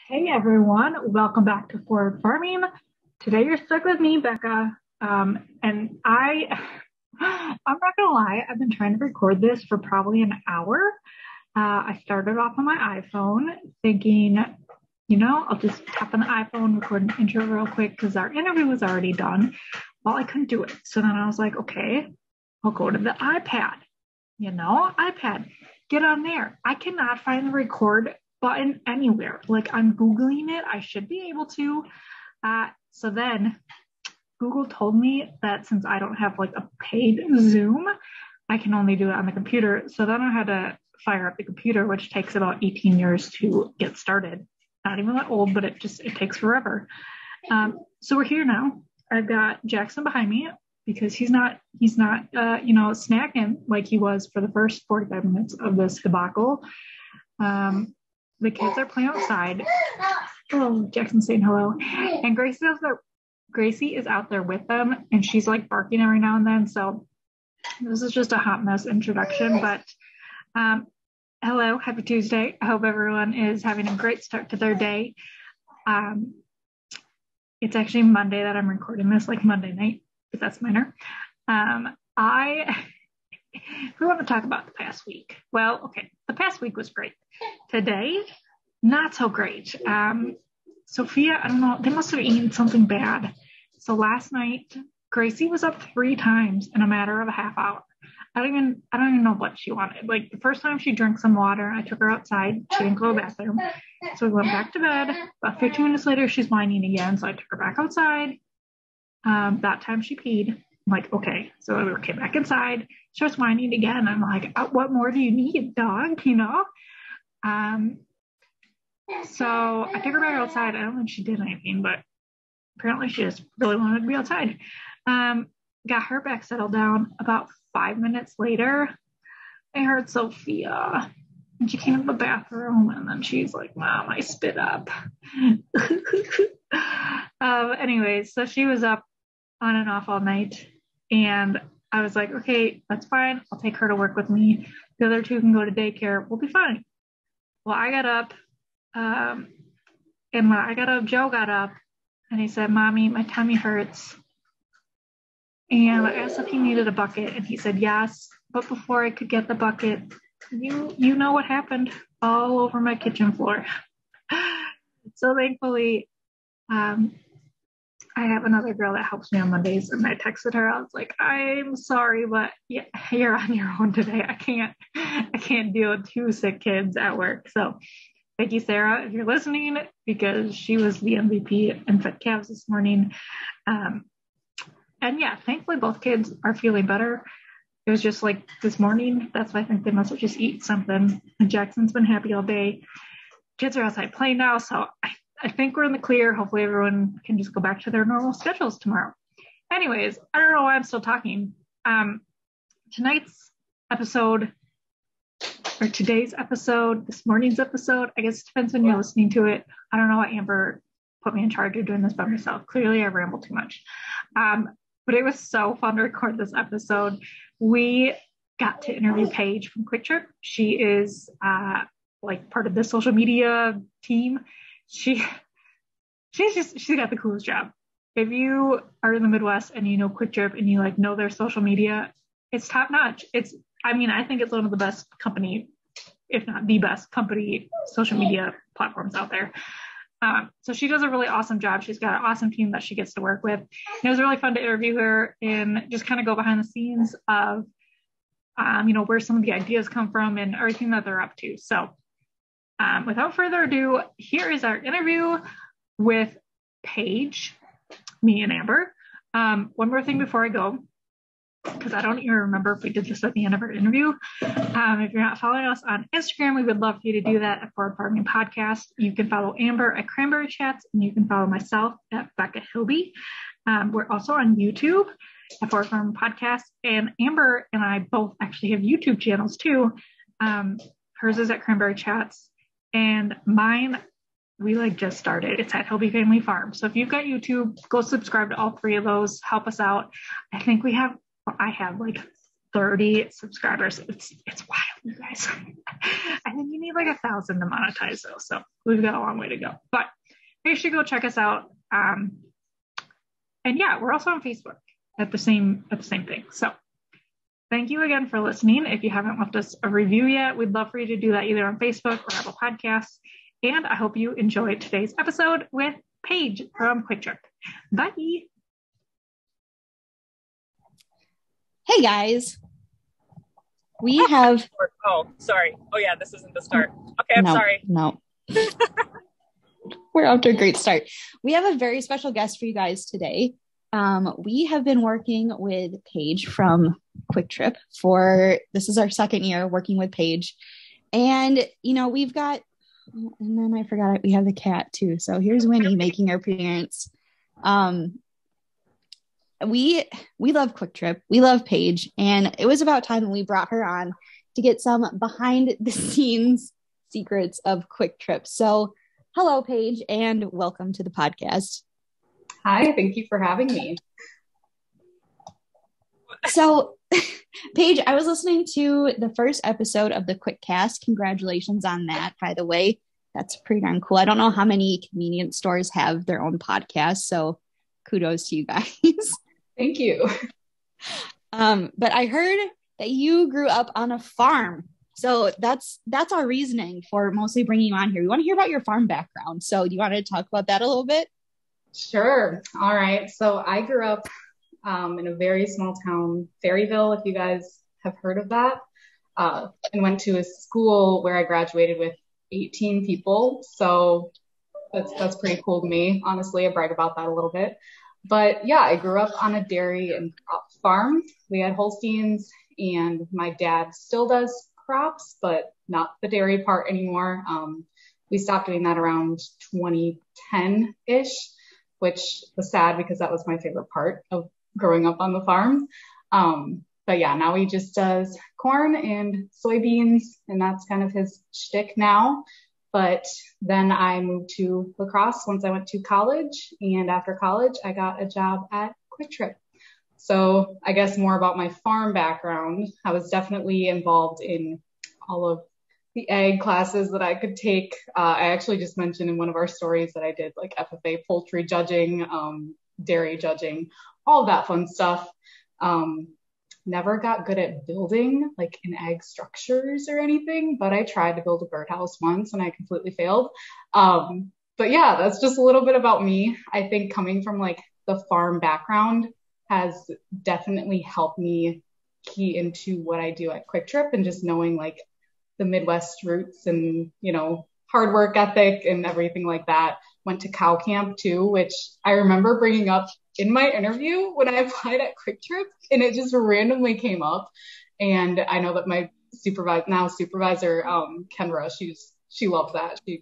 Hey everyone, welcome back to Forward Farming. Today you're stuck with me, Becca. And I'm not gonna lie, I've been trying to record this for probably an hour. I started off on my iPhone thinking, I'll just tap on the iPhone, record an intro real quick because our interview was already done. Well, I couldn't do it. So then I was like, okay, I'll go to the iPad. iPad, get on there. I cannot find the record button anywhere. Like I'm Googling it. I should be able to. So then Google told me that since I don't have like a paid Zoom, I can only do it on the computer. So then I had to fire up the computer, which takes about 18 years to get started. Not even that old, but it takes forever. So we're here now. I've got Jackson behind me because he's not snacking like he was for the first 45 minutes of this debacle. The kids are playing outside. Oh, Jackson's saying hello. And Gracie is out there with them, and she's like barking every now and then. So this is just a hot mess introduction, but hello, happy Tuesday. I hope everyone is having a great start to their day. It's actually Monday that I'm recording this, like Monday night, but that's minor. We want to talk about the past week. Well, okay, the past week was great. Today, not so great. Sophia, I don't know, they must have eaten something bad. So last night, Gracie was up 3 times in a matter of a half hour. I don't even know what she wanted. Like the first time she drank some water, I took her outside. She didn't go to the bathroom. So we went back to bed. About 15 minutes later, she's whining again. So I took her back outside. That time she peed. I'm like, okay. So we came back inside. She was whining again. I'm like, what more do you need, dog? So I took her back outside. I don't think she did anything, but apparently she just really wanted to be outside. Got her back settled down. About 5 minutes later, I heard Sophia, and she came to the bathroom, and then she's like, Mom, I spit up. Anyways, so she was up on and off all night, and I was like, okay, that's fine. I'll take her to work with me. The other 2 can go to daycare. We'll be fine. Well, I got up, and when I got up, Joe got up, and he said, Mommy, my tummy hurts. And I asked if he needed a bucket, and he said yes. But before I could get the bucket, you know what happened all over my kitchen floor. So thankfully, I have another girl that helps me on Mondays, and I texted her. I was like, I'm sorry, but yeah, you're on your own today. I can't deal with 2 sick kids at work. So thank you, Sarah, if you're listening, because she was the MVP in Fed Calves this morning. And yeah, thankfully both kids are feeling better. It was just like this morning. That's why I think they must have just eaten something. And Jackson's been happy all day. Kids are outside playing now. So I think we're in the clear. Hopefully everyone can just go back to their normal schedules tomorrow. Anyways, I don't know why I'm still talking. Today's episode, this morning's episode, I guess it depends when you're listening to it. I don't know why Amber put me in charge of doing this by myself. Clearly I ramble too much. But it was so fun to record this episode. We got to interview Paige from Kwik Trip. She is like part of the social media team. She's got the coolest job. If you are in the Midwest and you know Kwik Trip and you like know their social media, it's top notch. I think it's one of the best company, if not the best company, social media platforms out there. So she does a really awesome job. She's got an awesome team that she gets to work with. It was really fun to interview her and just kind of go behind the scenes of, where some of the ideas come from and everything that they're up to. So without further ado, here is our interview with Paige, me and Amber. One more thing before I go, because I don't even remember if we did this at the end of our interview. If you're not following us on Instagram, we would love for you to do that at Forward Farming Podcast. You can follow Amber at Cranberry Chats, and you can follow myself at Becca Hilby. We're also on YouTube at Forward Farming Podcast, and Amber and I both actually have YouTube channels too. Hers is at Cranberry Chats, and mine, we just started. It's at Hilby Family Farm. So if you've got YouTube, go subscribe to all 3 of those. Help us out. I have like 30 subscribers. It's wild. you guys. I think you need like 1,000 to monetize though. So we've got a long way to go, but make sure you go check us out. And yeah, we're also on Facebook at the same thing. So thank you again for listening. If you haven't left us a review yet, we'd love for you to do that either on Facebook or Apple Podcasts. And I hope you enjoyed today's episode with Paige from Kwik Trip. Bye. Hey guys. We have... Oh, sorry. Oh yeah, this isn't the start. Okay, I'm sorry. No. We're off to a great start. We have a very special guest for you guys today. We have been working with Paige from Kwik Trip this is our second year working with Paige. And, we've got, and then I forgot we have the cat too. So here's Winnie making her appearance. We love Kwik Trip. We love Paige. And it was about time that we brought her on to get some behind the scenes secrets of Kwik Trip. So hello, Paige, and welcome to the podcast. Hi, thank you for having me. So, Paige, I was listening to the first episode of the Kwik Cast. Congratulations on that, by the way. That's pretty darn cool. I don't know how many convenience stores have their own podcast, so kudos to you guys. Thank you. But I heard that you grew up on a farm. So that's our reasoning for mostly bringing you on here. We want to hear about your farm background. So do you want to talk about that a little bit? Sure. All right. So I grew up in a very small town, Ferryville, if you guys have heard of that, and went to a school where I graduated with 18 people. So that's pretty cool to me. Honestly, I brag about that a little bit. But yeah, I grew up on a dairy and crop farm. We had Holsteins, and my dad still does crops, but not the dairy part anymore. We stopped doing that around 2010-ish, which was sad because that was my favorite part of growing up on the farm. But yeah, now he just does corn and soybeans, and that's kind of his shtick now. But then I moved to La Crosse once I went to college, and after college, I got a job at Kwik Trip. So I guess more about my farm background. I was definitely involved in all of the ag classes that I could take. I actually just mentioned in one of our stories that I did like FFA poultry judging, dairy judging, all of that fun stuff. Never got good at building like in ag structures or anything, but I tried to build a birdhouse once and I completely failed. But yeah, that's just a little bit about me. I think coming from like the farm background has definitely helped me key into what I do at Kwik Trip, and just knowing like the Midwest roots and, hard work ethic and everything like that. Went to cow camp too, which I remember bringing up in my interview when I applied at Kwik Trip, and it just randomly came up. And I know that my supervisor, Kendra, she loved that. She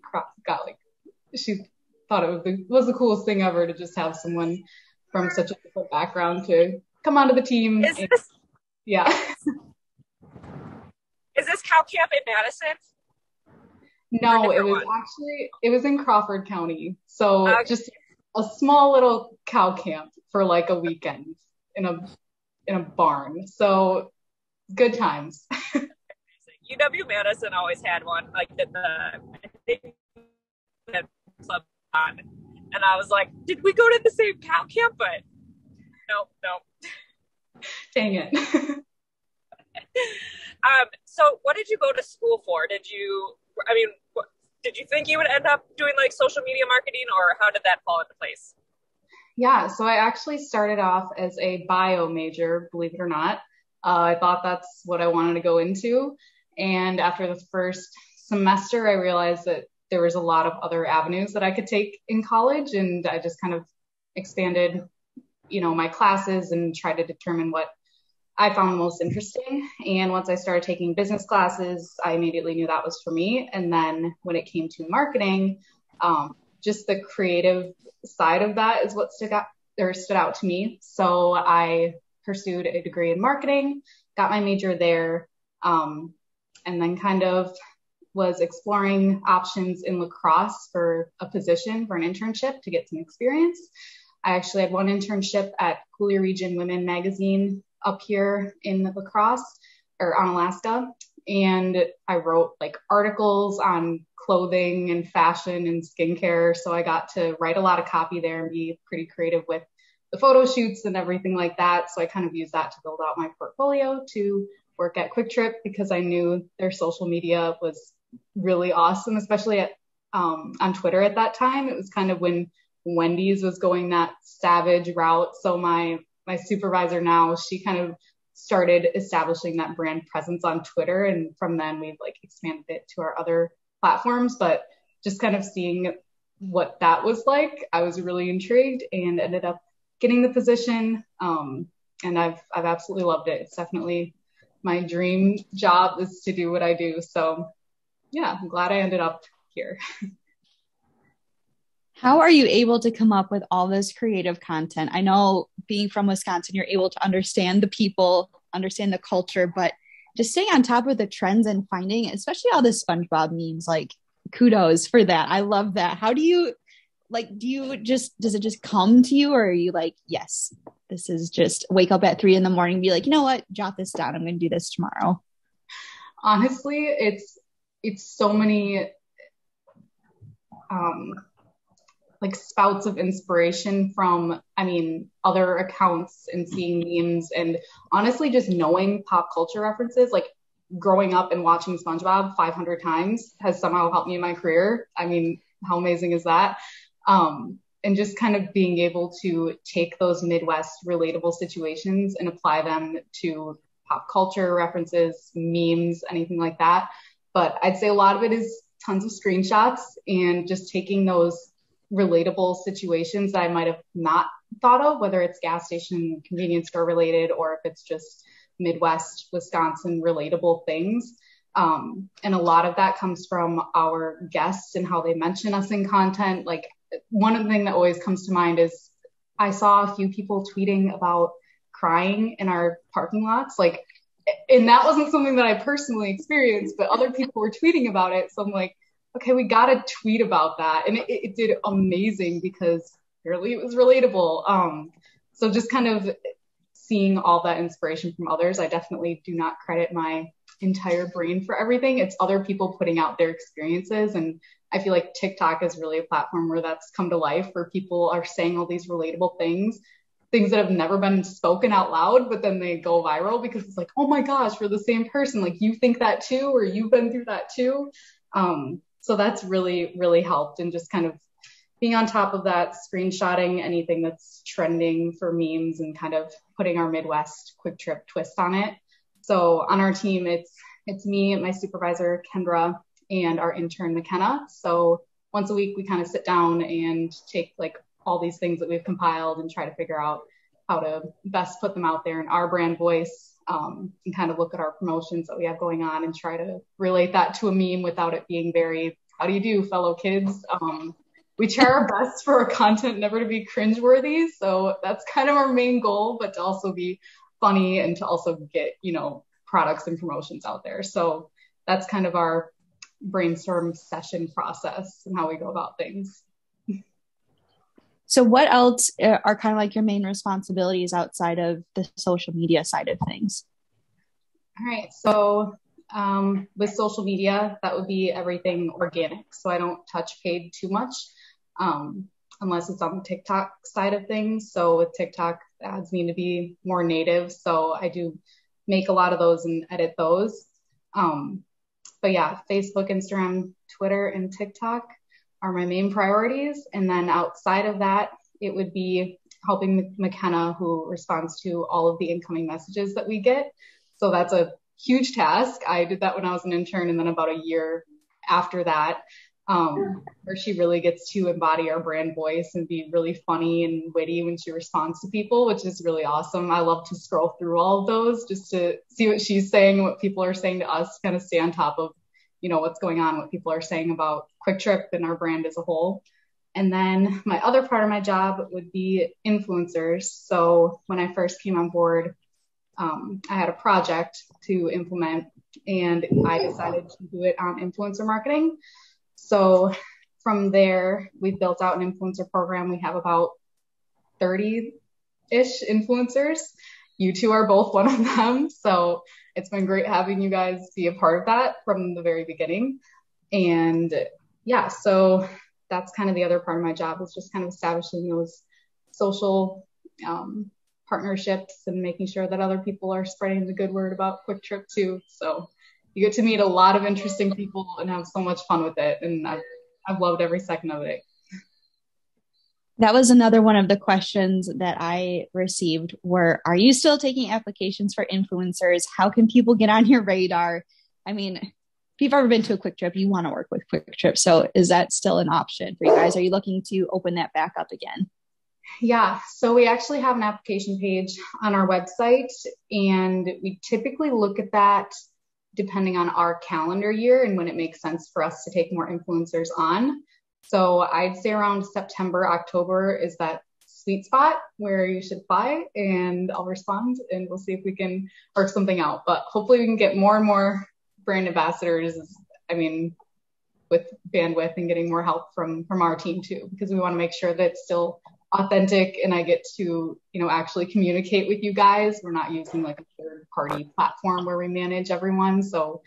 thought it was the coolest thing ever to just have someone from such a different background to come onto the team. Yeah. Is this cow camp in Madison? No, it was in Crawford County. So just a small little cow camp for like a weekend in a barn. So good times. UW Madison always had one, like I think the club on. And I was like, did we go to the same cow camp? But no. Dang it. So what did you go to school for? Did you think you would end up doing like social media marketing, or how did that fall into place? Yeah, so I actually started off as a bio major, believe it or not. I thought that's what I wanted to go into. And after the first semester, I realized that there was a lot of other avenues that I could take in college. And I just kind of expanded, my classes and tried to determine what I found most interesting. And once I started taking business classes, I immediately knew that was for me. And then when it came to marketing, just the creative side of that is what stood out to me. So I pursued a degree in marketing, got my major there, and then kind of was exploring options in La Crosse for a position for an internship to get some experience. I actually had one internship at Coulee Region Women magazine up here in La Crosse or on Alaska. and I wrote like articles on clothing and fashion and skincare. So I got to write a lot of copy there and be pretty creative with the photo shoots and everything like that. So I kind of used that to build out my portfolio to work at Kwik Trip, because I knew their social media was really awesome, especially on Twitter at that time. It was kind of when Wendy's was going that savage route. So my supervisor now, she kind of started establishing that brand presence on Twitter. And from then we've like expanded it to our other platforms, but just kind of seeing what that was like, I was really intrigued and ended up getting the position. And I've absolutely loved it. It's definitely my dream job is to do what I do. So yeah, I'm glad I ended up here. How are you able to come up with all this creative content? I know being from Wisconsin, you're able to understand the people, understand the culture, but just staying on top of the trends and finding, especially all the SpongeBob memes, like kudos for that. I love that. How do you does it just come to you, or are you like, yes, this is just wake up at 3 a.m. and be like, you know what, jot this down. I'm going to do this tomorrow. Honestly, it's so many, like spouts of inspiration from, other accounts and seeing memes, and honestly just knowing pop culture references. Like growing up and watching SpongeBob 500 times has somehow helped me in my career. How amazing is that? And just kind of being able to take those Midwest relatable situations and apply them to pop culture references, memes, anything like that. But I'd say a lot of it is tons of screenshots and just taking those relatable situations that I might have not thought of, whether it's gas station, convenience store related, or if it's just Midwest, Wisconsin relatable things. And a lot of that comes from our guests and how they mention us in content. Like one thing that always comes to mind is I saw a few people tweeting about crying in our parking lots. And that wasn't something that I personally experienced, but other people were tweeting about it. So I'm like, okay, we got to tweet about that. And it did amazing because apparently it was relatable. So just kind of seeing all that inspiration from others. I definitely do not credit my entire brain for everything. It's other people putting out their experiences. And I feel like TikTok is really a platform where that's come to life, where people are saying all these relatable things that have never been spoken out loud, but then they go viral because it's like, oh my gosh, we're the same person. Like you think that too, or you've been through that too. So that's really, really helped. And just kind of being on top of that, screenshotting anything that's trending for memes and kind of putting our Midwest Kwik Trip twist on it. So on our team, it's me, my supervisor, Kendra, and our intern, McKenna. So once a week, we kind of sit down and take like all these things that we've compiled and try to figure out how to best put them out there in our brand voice, and kind of look at our promotions that we have going on and try to relate that to a meme without it being very, how do you do, fellow kids? We try our best for our content never to be cringeworthy. So that's kind of our main goal, but to also be funny and to also get, products and promotions out there. So that's kind of our brainstorm session process and how we go about things. So what else are kind of like your main responsibilities outside of the social media side of things? All right. So with social media, that would be everything organic. So I don't touch paid too much unless it's on the TikTok side of things. So with TikTok, ads need to be more native. So I do make a lot of those and edit those. But yeah, Facebook, Instagram, Twitter, and TikTok are my main priorities. And then outside of that, it would be helping McKenna, who responds to all of the incoming messages that we get. So that's a huge task. I did that when I was an intern, and then about a year after that, where she really gets to embody our brand voice and be really funny and witty when she responds to people, which is really awesome. I love to scroll through all of those just to see what she's saying and what people are saying to us, kind of stay on top of, what's going on, what people are saying about Kwik Trip and our brand as a whole. And then my other part of my job would be influencers. So when I first came on board, I had a project to implement, and I decided to do it on influencer marketing. So from there, we built out an influencer program. We have about 30-ish influencers, you two are both one of them. So it's been great having you guys be a part of that from the very beginning. And yeah, so that's kind of the other part of my job, is just kind of establishing those social partnerships and making sure that other people are spreading the good word about Kwik Trip too. So you get to meet a lot of interesting people and have so much fun with it. And I've loved every second of it. That was another one of the questions that I received were, are you still taking applications for influencers? How can people get on your radar? I mean, if you've ever been to a Kwik Trip, you want to work with Kwik Trip. So is that still an option for you guys? Are you looking to open that back up again? Yeah, so we actually have an application page on our website, and we typically look at that depending on our calendar year and when it makes sense for us to take more influencers on. So I'd say around September, October is that sweet spot where you should apply, and I'll respond and we'll see if we can work something out. But hopefully we can get more and more brand ambassadors, I mean, with bandwidth and getting more help from our team too, because we want to make sure that it's still authentic and I get to, actually communicate with you guys. We're not using like a third party platform where we manage everyone. So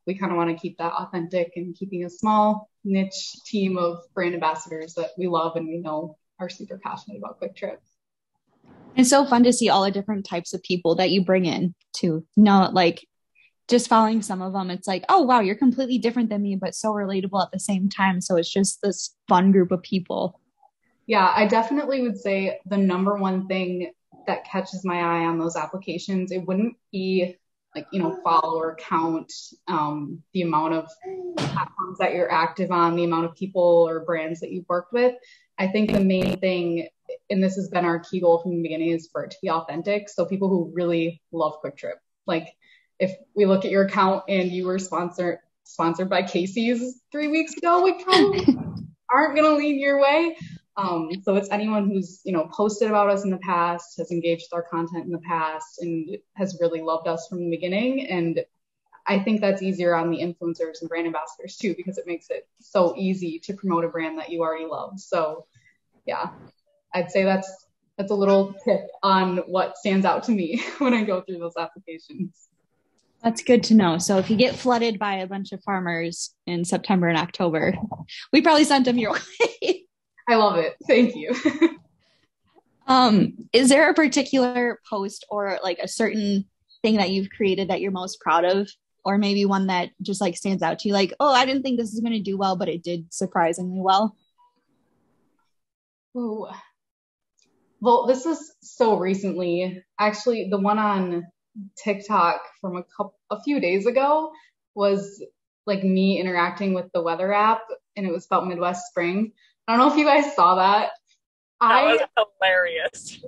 we kind of want to keep that authentic and keeping a small niche team of brand ambassadors that we love and we know are super passionate about Kwik Trip. It's so fun to see all the different types of people that you bring in to like just following some of them. It's like, oh, wow, you're completely different than me, but so relatable at the same time. So it's just this fun group of people. Yeah, I definitely would say the number one thing that catches my eye on those applications, it wouldn't be like, follower count, the amount of platforms that you're active on, the amount of people or brands that you've worked with. I think the main thing, and this has been our key goal from the beginning, is for it to be authentic. So people who really love Kwik Trip, like if we look at your account and you were sponsored by Casey's 3 weeks ago, we probably aren't going to lean your way. So it's anyone who's, posted about us in the past, has engaged with our content in the past, and has really loved us from the beginning. And I think that's easier on the influencers and brand ambassadors too, because it makes it so easy to promote a brand that you already love. So yeah, I'd say that's a little tip on what stands out to me when I go through those applications. That's good to know. So if you get flooded by a bunch of farmers in September and October, we probably sent them your way. I love it. Thank you. Is there a particular post or like a certain thing that you've created that you're most proud of, or maybe one that just like stands out to you? Like, oh, I didn't think this is going to do well, but it did surprisingly well. Ooh. Well, this is so recently. Actually, the one on TikTok from a few days ago was like me interacting with the weather app, and it was about Midwest spring. I don't know if you guys saw that. That was hilarious.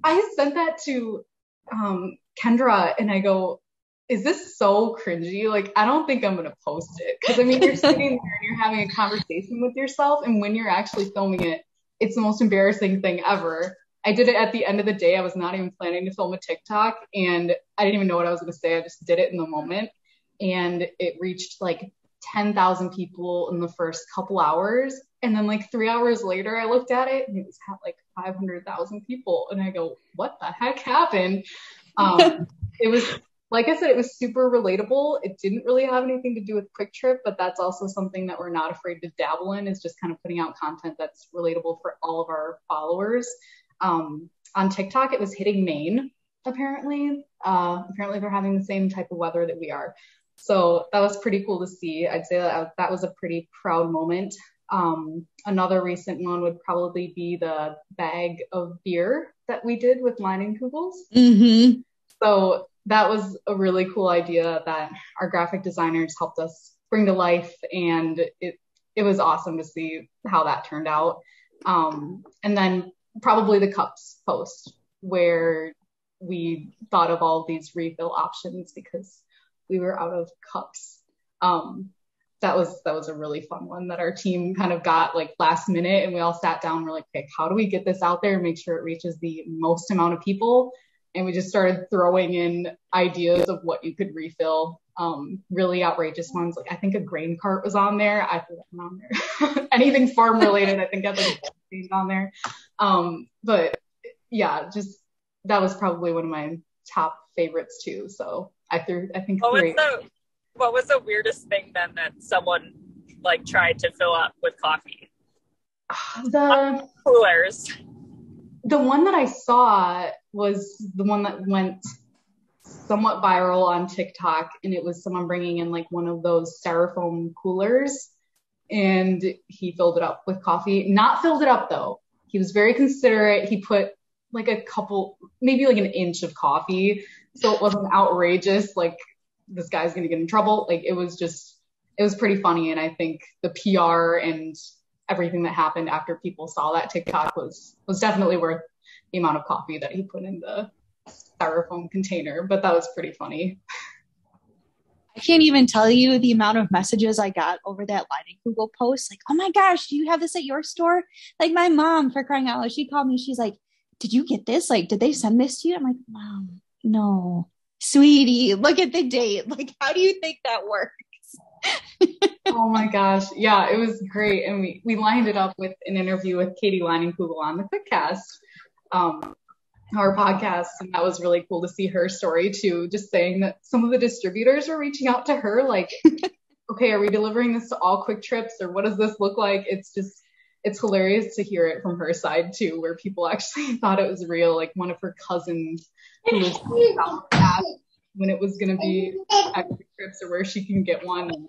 I sent that to Kendra and I go, is this so cringy? Like, I don't think I'm going to post it. Because, I mean, you're sitting there and you're having a conversation with yourself. And when you're actually filming it, it's the most embarrassing thing ever. I did it at the end of the day. I was not even planning to film a TikTok. And I didn't even know what I was going to say. I just did it in the moment. And it reached like 10,000 people in the first couple hours. And then like 3 hours later, I looked at it and it was at like 500,000 people. And I go, what the heck happened? It was, like I said, it was super relatable. It didn't really have anything to do with Kwik Trip, but that's also something that we're not afraid to dabble in, is just kind of putting out content that's relatable for all of our followers. On TikTok, it was hitting Maine, apparently. Apparently they're having the same type of weather that we are. So that was pretty cool to see. I'd say that was a pretty proud moment. Another recent one would probably be the bag of beer that we did with Leinenkugels. Mm-hmm. So that was a really cool idea that our graphic designers helped us bring to life, and it was awesome to see how that turned out. And then probably the cups post, where we thought of all these refill options because we were out of cups. That was a really fun one that our team kind of got like last minute, and we all sat down. We're like, okay, how do we get this out there and make sure it reaches the most amount of people? And we just started throwing in ideas of what you could refill. Really outrageous ones. Like I think a grain cart was on there. I threw that one on there. Anything farm related, I think I put on there. But yeah, just that was probably one of my top favorites too. So I think What was three. what was the weirdest thing then that someone like tried to fill up with coffee? The Coolers. The one that I saw was the one that went somewhat viral on TikTok, and it was someone bringing in like one of those styrofoam coolers, and he filled it up with coffee. Not filled it up though. He was very considerate. He put like a couple, maybe like an inch of coffee, so it wasn't outrageous. Like this guy's gonna get in trouble. Like it was pretty funny, and I think the PR and everything that happened after people saw that TikTok was definitely worth the amount of coffee that he put in the styrofoam container, but that was pretty funny. I can't even tell you the amount of messages I got over that Lining Google post. Like, oh my gosh, do you have this at your store? Like my mom, for crying out loud, she called me. She's like, did you get this? Like, did they send this to you? I'm like, Mom, no. Sweetie, look at the date. Like, how do you think that works? Oh my gosh. Yeah, it was great. And we lined it up with an interview with Katie Lining Google on the Quickcast, our podcast. And that was really cool to see her story too, just saying that some of the distributors were reaching out to her like, okay, are we delivering this to all Kwik Trips or what does this look like? It's hilarious to hear it from her side too, where people actually thought it was real. Like one of her cousins who was asked when it was going to be at Kwik Trips or where she can get one. And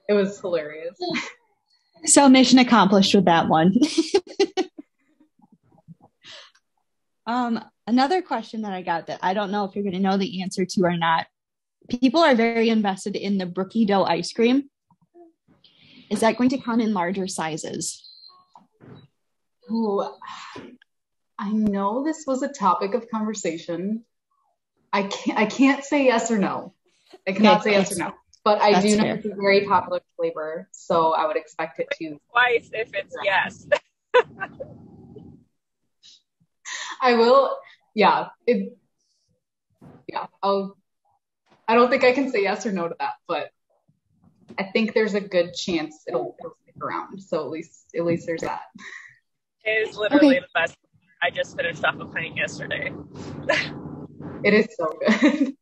it was hilarious. So mission accomplished with that one. Another question that I got that I don't know if you're going to know the answer to or not. People are very invested in the brookie dough ice cream. Is that going to come in larger sizes? Ooh, I know this was a topic of conversation. I can't say yes or no. I cannot say yes or no. But I do know it's a very popular flavor, so I would expect it to. Twice if it's yes. I will. Yeah. I don't think I can say yes or no to that, but I think there's a good chance it'll stick around. So at least there's that. It is literally the best. I just finished off a pint yesterday. It is so good.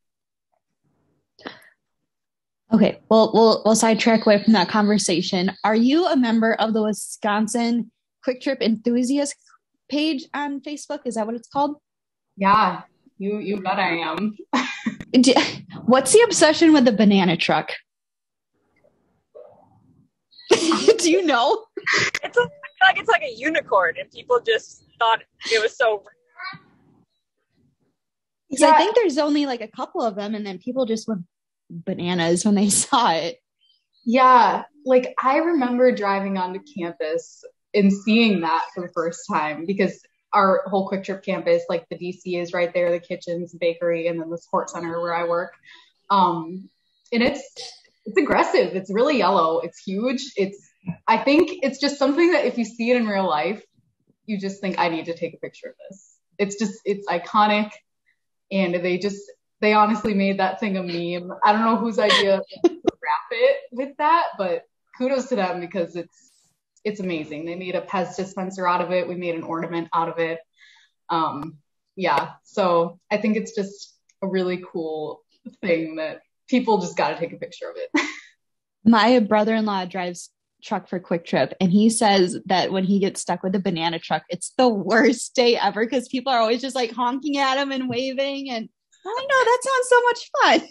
Okay, well, we'll sidetrack away from that conversation. Are you a member of the Wisconsin Kwik Trip enthusiast page on Facebook? Is that what it's called? Yeah, you bet I am. What's the obsession with the banana truck? Do you know? It's like a unicorn, and people just thought it was so. Yeah. I think there's only like a couple of them, and then people just went bananas when they saw it. Yeah, like I remember driving onto campus and seeing that for the first time because our whole Kwik Trip campus, like the DC is right there, the kitchens, the bakery, and then the sports center where I work. And it's aggressive. It's really yellow. It's huge. I think it's just something that if you see it in real life, you just think I need to take a picture of this. It's iconic. And they honestly made that thing a meme. I don't know whose idea to wrap it with that, but kudos to them because it's amazing. They made a Pez dispenser out of it. We made an ornament out of it. Yeah, so I think it's just a really cool thing that people just got to take a picture of it. My brother-in-law drives truck for Kwik Trip, and he says that when he gets stuck with a banana truck, it's the worst day ever because people are always just like honking at him and waving, and I'm like, no, that sounds so much fun.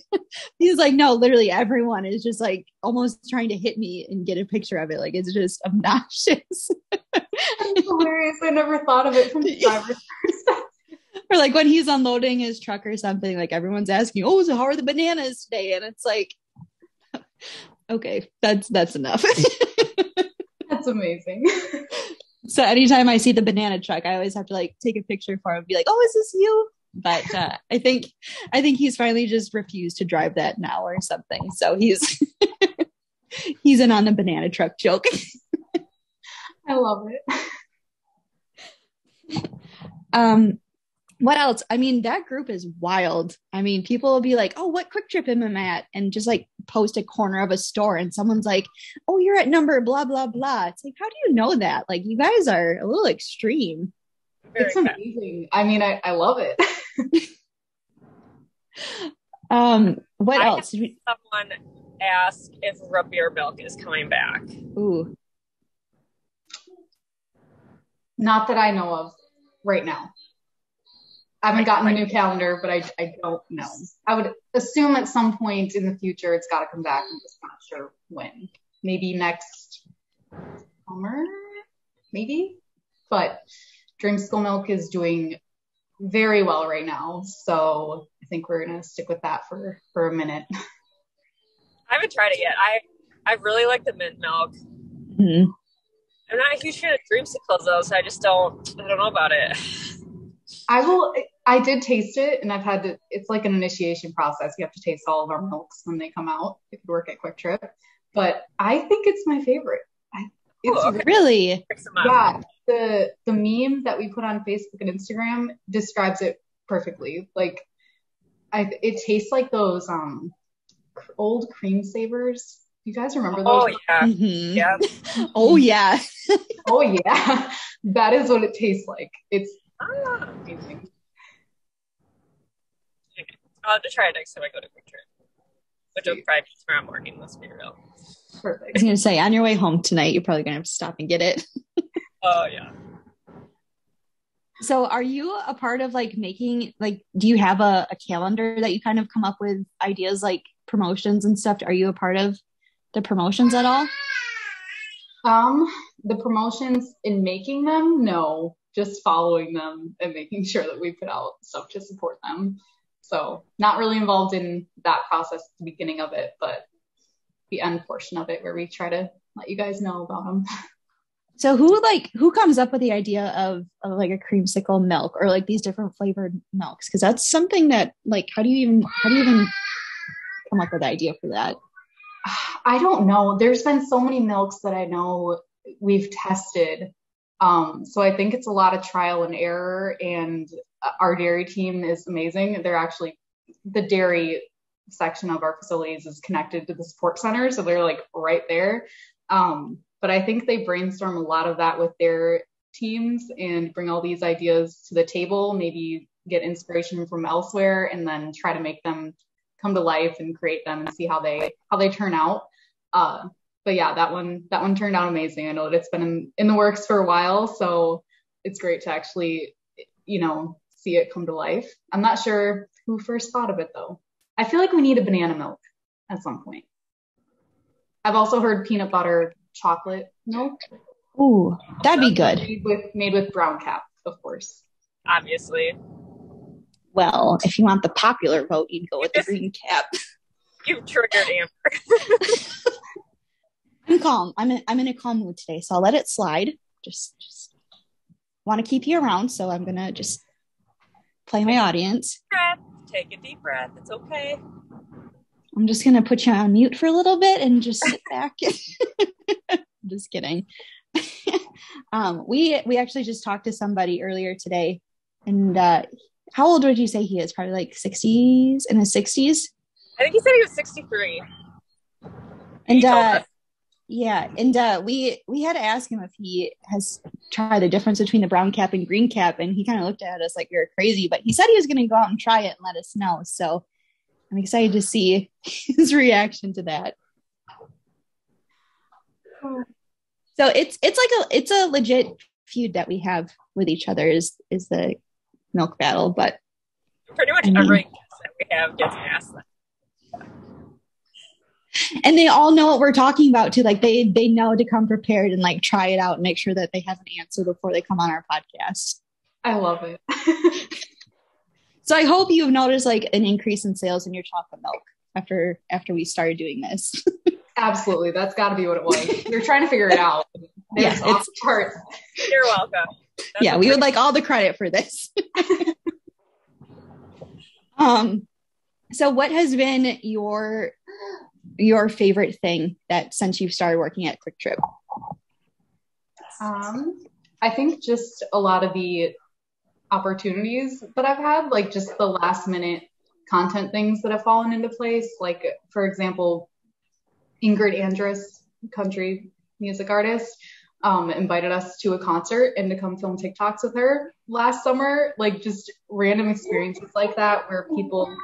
He's like, no, literally everyone is just like almost trying to hit me and get a picture of it. Like it's just obnoxious. That's hilarious. I never thought of it from the driver's perspective. Or like when he's unloading his truck or something, like everyone's asking, oh, so how are the bananas today? And it's like, okay, that's enough. That's amazing. So anytime I see the banana truck, I always have to like take a picture for him and be like, oh, is this you? But I think he's finally just refused to drive that now or something. So he's in on the banana truck joke. I love it. What else? I mean, that group is wild. I mean, people will be like, oh, what Kwik Trip am I at? And just like post a corner of a store and someone's like, oh, you're at number blah, blah, blah. It's like, how do you know that? Like, you guys are a little extreme. It's amazing. I mean, I love it. What I else? had someone ask if root beer milk is coming back. Ooh. Not that I know of right now. I haven't gotten the new calendar, but I don't know. I would assume at some point in the future it's got to come back. I'm just not sure when. Maybe next summer, maybe. But Dreamsicle milk is doing very well right now, so I think we're gonna stick with that for a minute. I haven't tried it yet. I really like the mint milk. Mm-hmm. I'm not a huge fan of dreamsicles though, so I don't know about it. I did taste it, and I've had to, it's like an initiation process. You have to taste all of our milks when they come out if you work at Kwik Trip. But I think it's my favorite. Really? Yeah. The meme that we put on Facebook and Instagram describes it perfectly. Like, it tastes like those old cream savers. You guys remember those? Oh yeah. Mm-hmm. Yeah. Oh yeah. Oh yeah. That is what it tastes like. It's amazing. I'll have to try it next time I go to Kwik Trip, which will probably be tomorrow morning. Let's be real. Perfect. I was gonna say, on your way home tonight, you're probably gonna have to stop and get it. Oh yeah. So are you a part of like making, like, do you have a calendar that you kind of come up with ideas like promotions and stuff? Are you a part of the promotions at all? The promotions in making them, no, just following them and making sure that we put out stuff to support them. So not really involved in that process at the beginning of it, but the end portion of it where we try to let you guys know about them. So who comes up with the idea of like a creamsicle milk or like these different flavored milks? Because that's something that, like, how do you even come up with the idea for that? I don't know. There's been so many milks that I know we've tested. So I think it's a lot of trial and error, and our dairy team is amazing. They're actually, the dairy section of our facilities is connected to the support center, so they're like right there. But I think they brainstorm a lot of that with their teams and bring all these ideas to the table, maybe get inspiration from elsewhere, and then try to make them come to life and create them and see how they turn out. But yeah, that one turned out amazing. I know that it's been in the works for a while, so it's great to actually, see it come to life. I'm not sure who first thought of it though. I feel like we need a banana milk at some point. I've also heard peanut butter chocolate milk. Ooh, that'd be good. Made with brown cap, of course. Obviously. Well, if you want the popular vote, you'd go with the green cap. You've triggered Amber. I'm calm. I'm in a calm mood today, so I'll let it slide. Just want to keep you around, so I'm gonna just play my audience. Take a deep breath. It's okay. I'm just gonna put you on mute for a little bit and just sit back. Just kidding. We actually just talked to somebody earlier today, and how old would you say he is? Probably like 60s, in his 60s. I think he said he was 63. And yeah, and we had to ask him if he has tried the difference between the brown cap and green cap, and he kind of looked at us like we were crazy, but he said he was going to go out and try it and let us know. So I'm excited to see his reaction to that. So it's a legit feud that we have with each other is the milk battle, but pretty much every guest that we have gets asked that. And they all know what we're talking about too. Like they know to come prepared and like try it out and make sure that they have an answer before they come on our podcast. I love it. So I hope you've noticed like an increase in sales in your chocolate milk after we started doing this. Absolutely. That's gotta be what it was. You're trying to figure it out. Yeah, it's part. You're welcome. Yeah, we would like all the credit for this. So what has been your favorite thing that since you've started working at Kwik Trip? I think just a lot of the opportunities that I've had, like just the last minute content things that have fallen into place. Like, for example, Ingrid Andress, country music artist, invited us to a concert and to come film TikToks with her last summer. Like just random experiences like that where people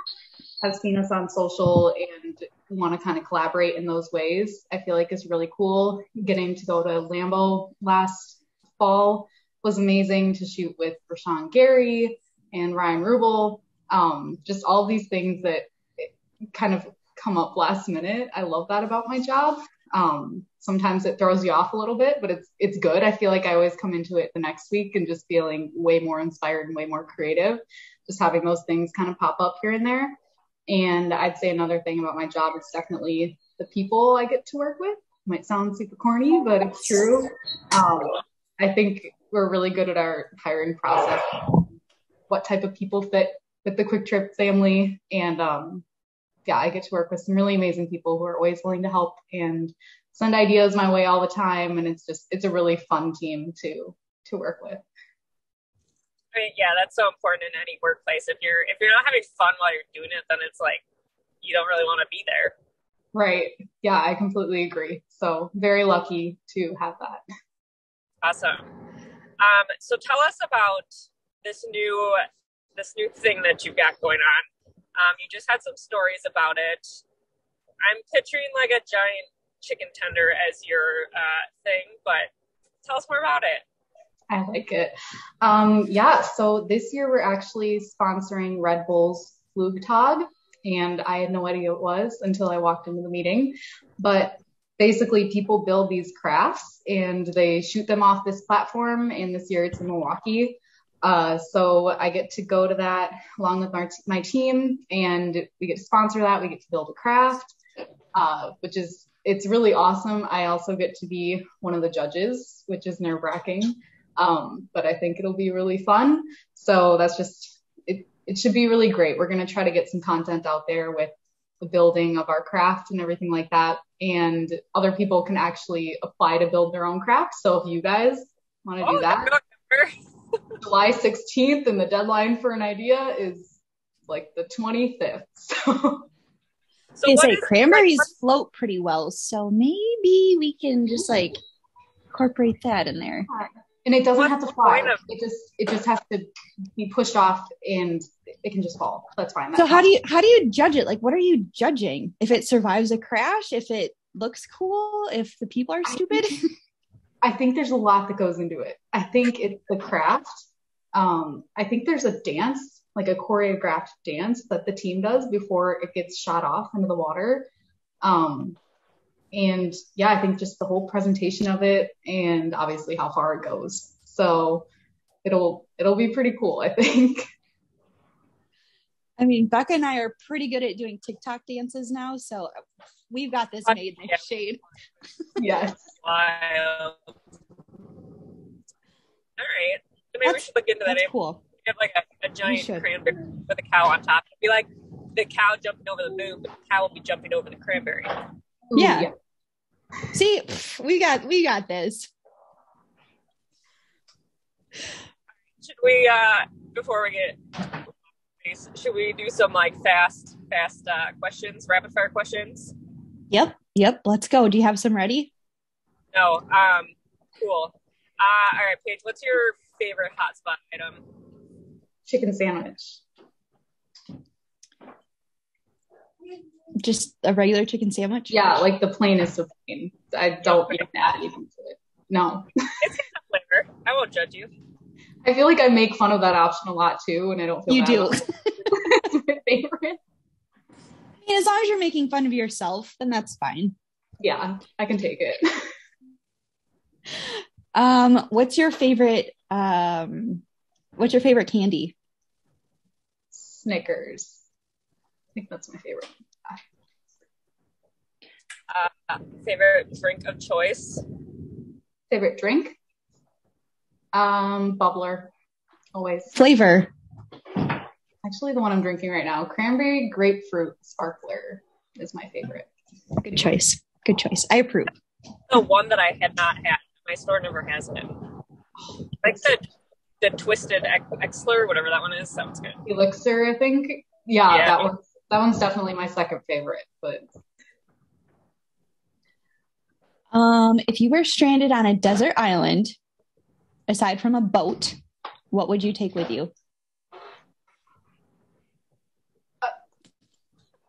has seen us on social and want to kind of collaborate in those ways, I feel like is really cool. Getting to go to Lambeau last fall was amazing, to shoot with Rashawn Gary and Ryan Rubel. Just all these things that kind of come up last minute. I love that about my job. Sometimes it throws you off a little bit, but it's good. I feel like I always come into it the next week and just feeling way more inspired and way more creative, just having those things kind of pop up here and there. And I'd say another thing about my job is definitely the people I get to work with. Might sound super corny, but it's true. I think we're really good at our hiring process, what type of people fit with the Kwik Trip family. And I get to work with some really amazing people who are always willing to help and send ideas my way all the time. And it's a really fun team to work with. I mean, yeah, that's so important in any workplace. If you're not having fun while you're doing it, then it's like you don't really want to be there. Right. Yeah, I completely agree. So very lucky to have that. Awesome. So tell us about this new thing that you've got going on. You just had some stories about it. I'm picturing like a giant chicken tender as your thing, but tell us more about it. I like it. So this year we're actually sponsoring Red Bull's Flugtag, and I had no idea what it was until I walked into the meeting. But basically people build these crafts and they shoot them off this platform, and this year it's in Milwaukee. So I get to go to that along with my team, and we get to sponsor that. We get to build a craft, it's really awesome. I also get to be one of the judges, which is nerve-wracking. But I think it'll be really fun. So that's just, it should be really great. We're going to try to get some content out there with the building of our craft and everything like that. And other people can actually apply to build their own craft. So if you guys want to do that, July 16th, and the deadline for an idea is like the 25th. So say cranberries float pretty well. So maybe we can just like incorporate that in there. And it doesn't have to fly. It just has to be pushed off, and it can just fall. That's fine. So how do you judge it? Like, what are you judging? If it survives a crash, if it looks cool, if the people are stupid? I think there's a lot that goes into it. I think it's the craft. I think there's a dance, like a choreographed dance that the team does before it gets shot off into the water. And yeah, I think just the whole presentation of it, and obviously how far it goes. So it'll be pretty cool, I think. I mean, Becca and I are pretty good at doing TikTok dances now, so we've got this made in the shade. Yes. All right. So maybe we should look into that. That's cool. We have like a giant cranberry with a cow on top. It'd be like the cow jumping over the moon, but the cow will be jumping over the cranberry. Yeah. See, we got this. Should we before we get should we do some like fast questions, rapid fire questions? Yep, let's go. Do you have some ready? No. Cool. All right, Paige, what's your favorite hotspot item? Chicken sandwich. Just a regular chicken sandwich? Yeah, like the plainest of plain. I don't even add anything to it. No. It's a flavor. I won't judge you. I feel like I make fun of that option a lot too, and I don't feel you bad do. It's my favorite. I mean, as long as you're making fun of yourself, then that's fine. Yeah, I can take it. What's your favorite candy? Snickers. I think that's my favorite. Favorite drink of choice? Favorite drink? Bubbler. Always. Flavor? Actually, the one I'm drinking right now, cranberry grapefruit sparkler is my favorite. Good choice. I approve. The one that I had not had. My store never has it. Like the twisted Exler, whatever that one is, sounds good. Elixir, I think. Yeah. That one's definitely my second favorite. But if you were stranded on a desert island, aside from a boat, what would you take with you?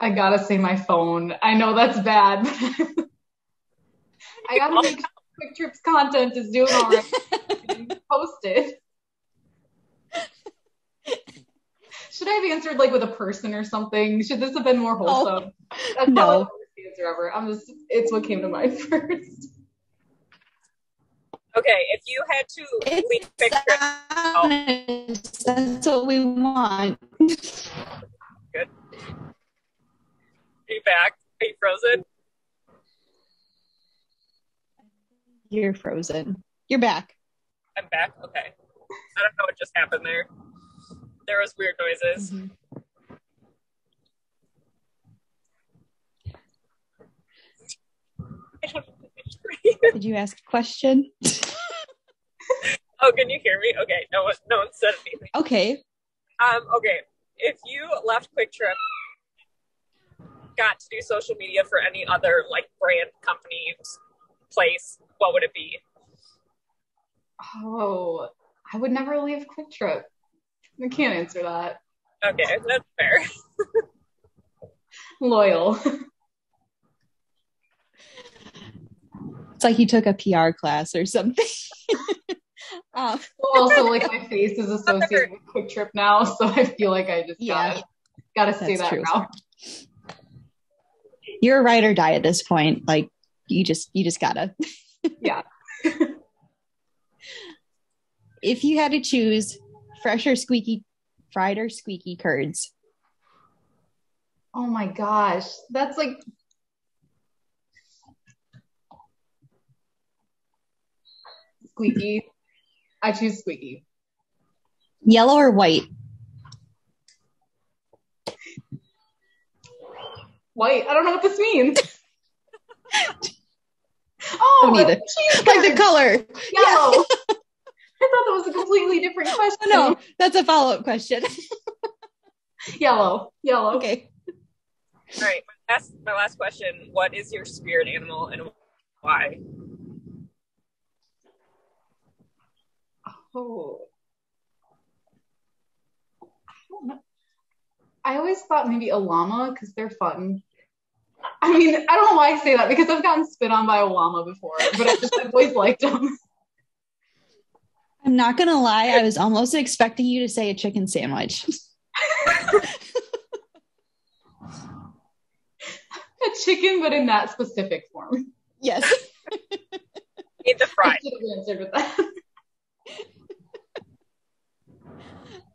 I gotta say my phone. I know that's bad, but I gotta make sure Kwik Trip's content is doing all right. Posted. Should I have answered like with a person or something? Should this have been more wholesome? That's no. probably the worst answer ever. It's what came to mind first. Okay, if you had to leave Kwik Trip, that's what we want. Good. Are you back? Are you frozen? You're frozen. You're back. I'm back. Okay. I don't know what just happened there. There was weird noises. Mm-hmm. Did you ask a question? Oh, can you hear me? Okay. No one said anything. Okay. Okay. If you left Kwik Trip, got to do social media for any other like brand, company, place, what would it be? Oh, I would never leave Kwik Trip. I can't answer that. Okay, that's fair. Loyal. It's like you took a PR class or something. Also, like my face is associated with Kwik Trip now, so I feel like I just gotta say that now. You're a ride or die at this point. Like you just gotta. Yeah. If you had to choose fried or squeaky curds. Oh my gosh. That's like squeaky. I choose squeaky. Yellow or white? White. I don't know what this means. Oh, neither. Like the color. Yellow. Yeah. I thought that was a completely different question. No, that's a follow-up question. Yellow. All Okay. right. My last question. What is your spirit animal and why? Oh. I always thought maybe a llama because they're fun. I mean, I don't know why I say that because I've gotten spit on by a llama before, but I've always liked them. I'm not gonna lie, I was almost expecting you to say a chicken sandwich. A chicken, but in that specific form. Yes. Need the fry. I should have answered with that.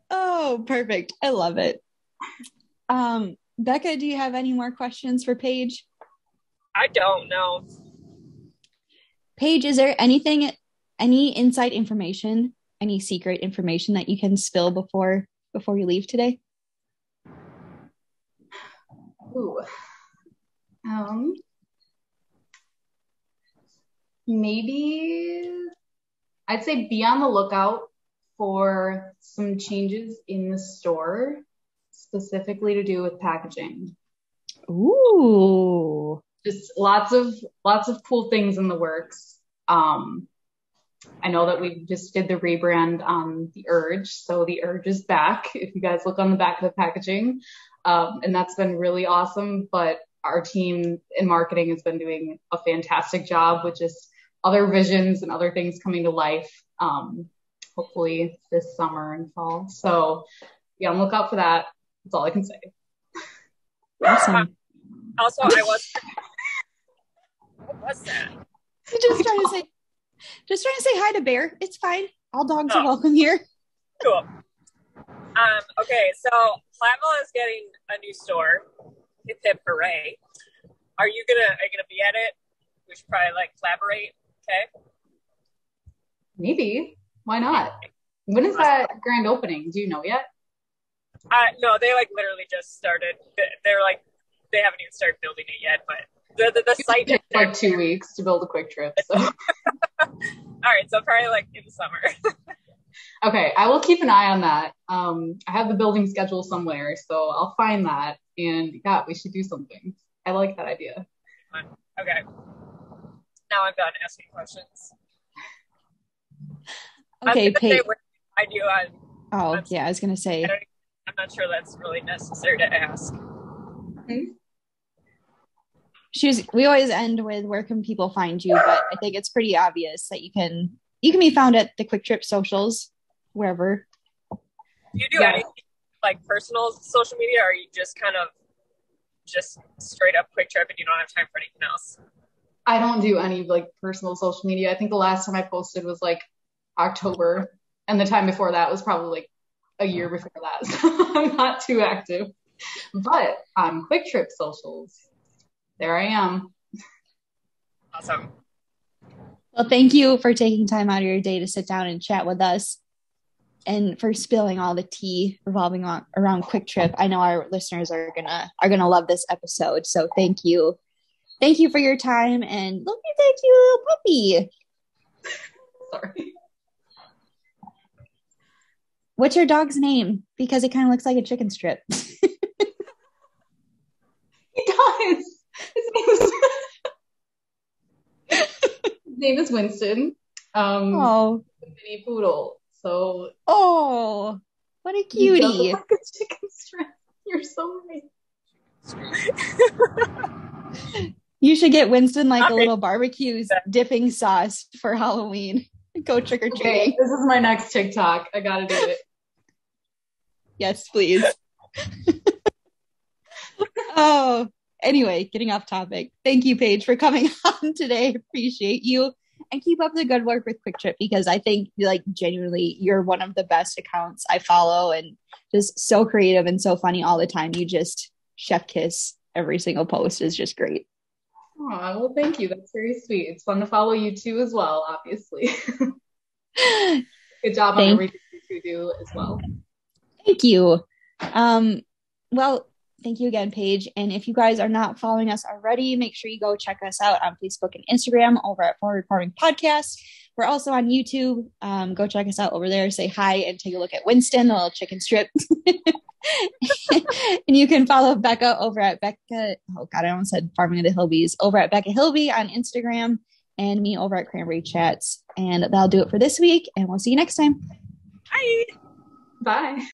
Oh, perfect. I love it. Becca, do you have any more questions for Paige? I don't know. Paige, is there any inside information, any secret information that you can spill before you leave today? Ooh. Maybe I'd say be on the lookout for some changes in the store, specifically to do with packaging. Ooh. Just lots of cool things in the works. I know that we just did the rebrand on the Urge, so the Urge is back. If you guys look on the back of the packaging, and that's been really awesome. But our team in marketing has been doing a fantastic job with just other visions and other things coming to life. Hopefully this summer and fall. So yeah, look out for that. That's all I can say. Awesome. Also, I was. What was that? Just trying to say hi to Bear. It's fine. All dogs are welcome here. Cool. Okay, so Platteville is getting a new store. Hip hip hooray! Are you gonna be at it? We should probably collaborate. Okay. Maybe. Why not? When is that grand opening? Do you know yet? No, they literally just started. They haven't even started building it yet, but the site takes 2 weeks to build a Kwik Trip. So. All right, so probably in the summer. Okay, I will keep an eye on that. I have the building schedule somewhere, so I'll find that. And yeah, we should do something. I like that idea. Okay. Now I'm done asking questions. Okay, Paige. I do on. Oh, yeah, I was gonna say. I'm not sure that's really necessary to ask. We always end with where can people find you, but I think it's pretty obvious that you can be found at the Kwik Trip socials, wherever. Do you do anything like personal social media, or are you just kind of just straight up Kwik Trip and you don't have time for anything else? I don't do any like personal social media. I think the last time I posted was like October, and the time before that was probably like a year before that. So I'm not too active. But on Kwik Trip socials, there I am. Awesome. Well, thank you for taking time out of your day to sit down and chat with us, and for spilling all the tea revolving around Kwik Trip. I know our listeners are gonna love this episode. So thank you for your time, and look at that cute little puppy. Sorry. What's your dog's name? Because it kind of looks like a chicken strip. He does. His name is Winston. Oh, Mini poodle. So. Oh, what a cutie! He does look like a chicken strip. You're so right. You should get Winston like a little barbecue dipping sauce for Halloween. Go trick or treating. Okay, this is my next TikTok. I gotta do it. Yes, please. Oh, anyway, getting off topic. Thank you, Paige, for coming on today. Appreciate you. And keep up the good work with Kwik Trip, because I think, like, genuinely, you're one of the best accounts I follow, and just so creative and so funny all the time. You just chef kiss every single post is just great. Oh, well, thank you. That's very sweet. It's fun to follow you too as well, obviously. Good job on everything you do as well. Thank you. Well, thank you again, Paige. And if you guys are not following us already, make sure you go check us out on Facebook and Instagram over at Forward Farming Podcast. We're also on YouTube. Go check us out over there. Say hi and take a look at Winston, the little chicken strip. And you can follow Becca over at Becca. Oh God, I almost said Farming of the Hilbies. Over at Becca Hilby on Instagram, and me over at Cranberry Chats. And that'll do it for this week. And we'll see you next time. Bye. Bye.